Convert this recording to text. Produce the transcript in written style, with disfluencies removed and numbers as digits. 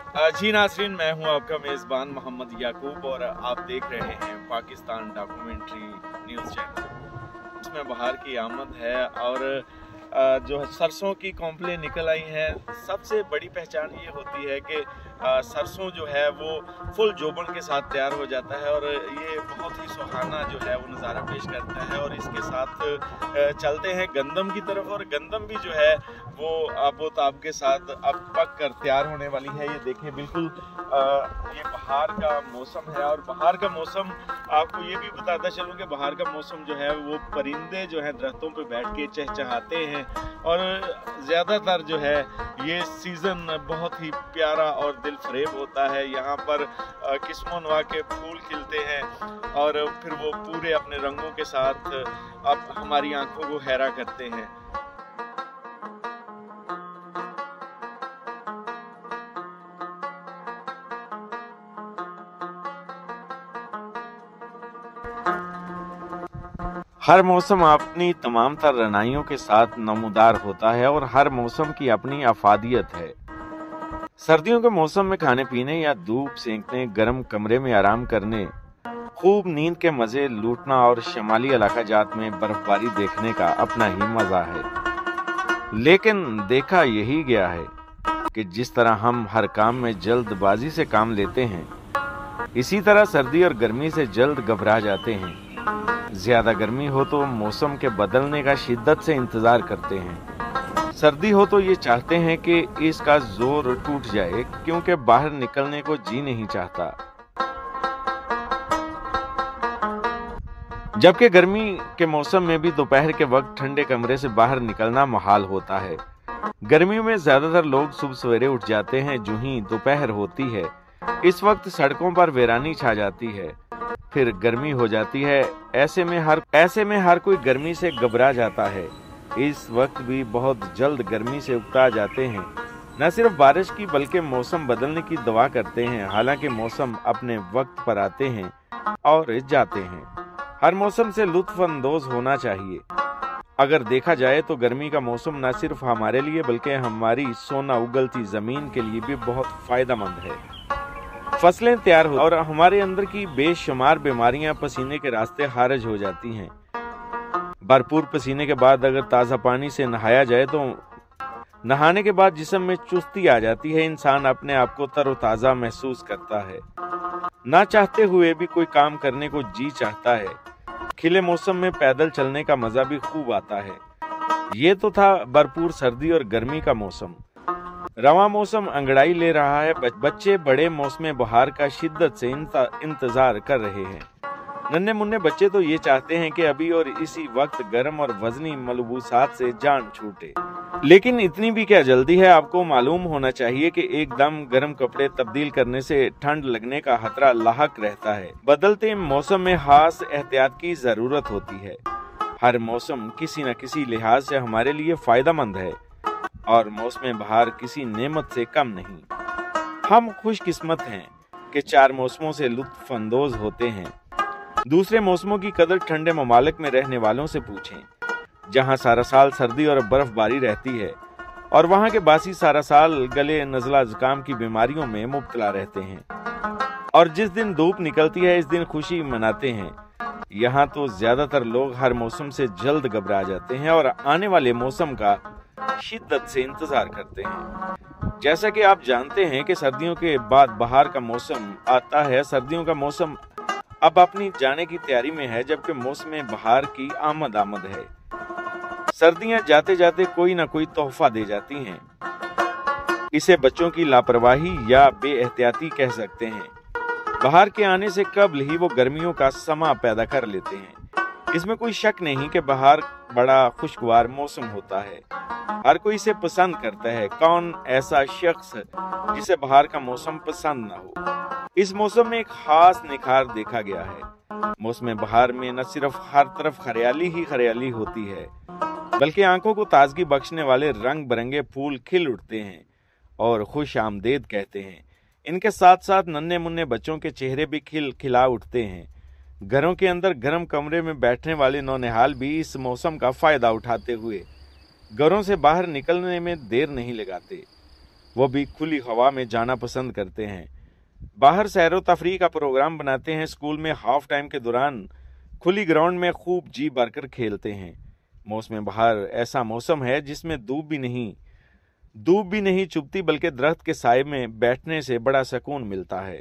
जी नाज़रीन, मैं हूं आपका मेज़बान मोहम्मद याकूब और आप देख रहे हैं पाकिस्तान डॉक्यूमेंट्री न्यूज़ चैनल। इसमें बाहर की आमद है और जो सरसों की कॉम्पलें निकल आई हैं। सबसे बड़ी पहचान ये होती है कि सरसों जो है वो फुल जोबन के साथ तैयार हो जाता है और ये बहुत ही सुहाना जो है वो नज़ारा पेश करता है। और इसके साथ चलते हैं गंदम की तरफ, और गंदम भी जो है वो आबोताब के साथ अब पक कर तैयार होने वाली है। ये देखें, बिल्कुल ये बहार का मौसम है। और बहार का मौसम, आपको ये भी बताता चलूँ कि बहार का मौसम जो है वो परिंदे जो हैं दरख्तों पे बैठ के चहचहाते हैं और ज़्यादातर जो है ये सीज़न बहुत ही प्यारा और दिल फरेब होता है। यहाँ पर किस्मों नवा के फूल खिलते हैं और फिर वो पूरे अपने रंगों के साथ अब हमारी आंखों को हैरा करते हैं। हर मौसम अपनी तमाम तर रनाइयों के साथ नमूदार होता है और हर मौसम की अपनी अफादियत है। सर्दियों के मौसम में खाने पीने या धूप सेंकने, गर्म कमरे में आराम करने, खूब नींद के मजे लूटना और शमाली इलाका जात में बर्फबारी देखने का अपना ही मजा है। लेकिन देखा यही गया है कि जिस तरह हम हर काम में जल्दबाजी से काम लेते हैं, इसी तरह सर्दी और गर्मी से जल्द घबरा जाते हैं। ज्यादा गर्मी हो तो मौसम के बदलने का शिद्दत से इंतजार करते हैं। सर्दी हो तो ये चाहते हैं कि इसका जोर टूट जाए, क्योंकि बाहर निकलने को जी नहीं चाहता। जबकि गर्मी के मौसम में भी दोपहर के वक्त ठंडे कमरे से बाहर निकलना मुहाल होता है। गर्मियों में ज्यादातर लोग सुबह सवेरे उठ जाते हैं जो ही दोपहर होती है। इस वक्त सड़कों पर वीरानी छा जाती है, फिर गर्मी हो जाती है। ऐसे में हर कोई गर्मी से घबरा जाता है। इस वक्त भी बहुत जल्द गर्मी से उकता जाते हैं। न सिर्फ बारिश की बल्कि मौसम बदलने की दुआ करते हैं। हालांकि मौसम अपने वक्त पर आते हैं और जाते हैं। हर मौसम से लुत्फ अंदोज होना चाहिए। अगर देखा जाए तो गर्मी का मौसम न सिर्फ हमारे लिए बल्कि हमारी सोना उगलती जमीन के लिए भी बहुत फायदेमंद है। फसलें तैयार हो और हमारे अंदर की बेशुमार बीमारियां पसीने के रास्ते खारिज हो जाती हैं। भरपूर पसीने के बाद अगर ताज़ा पानी से नहाया जाए तो नहाने के बाद जिस्म में चुस्ती आ जाती है। इंसान अपने आप को तरोताज़ा महसूस करता है। ना चाहते हुए भी कोई काम करने को जी चाहता है। खिले मौसम में पैदल चलने का मजा भी खूब आता है। ये तो था भरपूर सर्दी और गर्मी का मौसम। रवा मौसम अंगड़ाई ले रहा है। बच्चे बड़े मौसम बहार का शिद्दत से इंतजार कर रहे हैं। नन्हे मुन्ने बच्चे तो ये चाहते हैं कि अभी और इसी वक्त गर्म और वजनी मलबूसात से जान छूटे। लेकिन इतनी भी क्या जल्दी है। आपको मालूम होना चाहिए कि एकदम गर्म कपड़े तब्दील करने से ठंड लगने का खतरा लाहक रहता है। बदलते मौसम में खास एहतियात की जरूरत होती है। हर मौसम किसी न किसी लिहाज से हमारे लिए फायदेमंद है और मौसम बहार किसी नेमत से कम नहीं। हम खुशकिस्मत हैं कि 4 मौसमों से लुत्फ अंदोज होते हैं। दूसरे मौसमों की कदर ठंडे ममालिक में रहने वालों से पूछें, जहां सारा साल सर्दी और बर्फबारी रहती है और वहां के बासी सारा साल गले, नज़ला, जुकाम की बीमारियों में मुब्तला रहते हैं। और जिस दिन धूप निकलती है इस दिन खुशी मनाते हैं। यहाँ तो ज्यादातर लोग हर मौसम से जल्द घबरा जाते हैं और आने वाले मौसम का शिद्दत से इंतजार करते हैं। जैसा कि आप जानते हैं कि सर्दियों के बाद बहार का मौसम आता है। सर्दियों का मौसम अब अपनी जाने की तैयारी में है, जबकि मौसम बहार की आमद है। सर्दियां जाते जाते कोई ना कोई तोहफा दे जाती हैं। इसे बच्चों की लापरवाही या बेएहतियाती कह सकते हैं। बहार के आने से कबल ही वो गर्मियों का समा पैदा कर लेते हैं। इसमें कोई शक नहीं कि बहार बड़ा खुशगवार मौसम होता है। हर कोई इसे पसंद करता है। कौन ऐसा शख्स जिसे बहार का मौसम पसंद न हो। इस मौसम में एक खास निखार देखा गया है। मौसम बहार में न सिर्फ हर तरफ हरियाली ही हरियाली होती है, बल्कि आंखों को ताजगी बख्शने वाले रंग बिरंगे फूल खिल उठते हैं और खुश आमदेद कहते हैं। इनके साथ साथ नन्हे मुन्ने बच्चों के चेहरे भी खिला उठते हैं। घरों के अंदर गर्म कमरे में बैठने वाले नौनिहाल भी इस मौसम का फायदा उठाते हुए घरों से बाहर निकलने में देर नहीं लगाते। वो भी खुली हवा में जाना पसंद करते हैं। बाहर सैरो तफरीह का प्रोग्राम बनाते हैं। स्कूल में हाफ टाइम के दौरान खुली ग्राउंड में खूब जी भरकर खेलते हैं। मौसम बहार ऐसा मौसम है जिसमें धूप भी नहीं चुभती, बल्कि दरख्त के साए में बैठने से बड़ा सुकून मिलता है।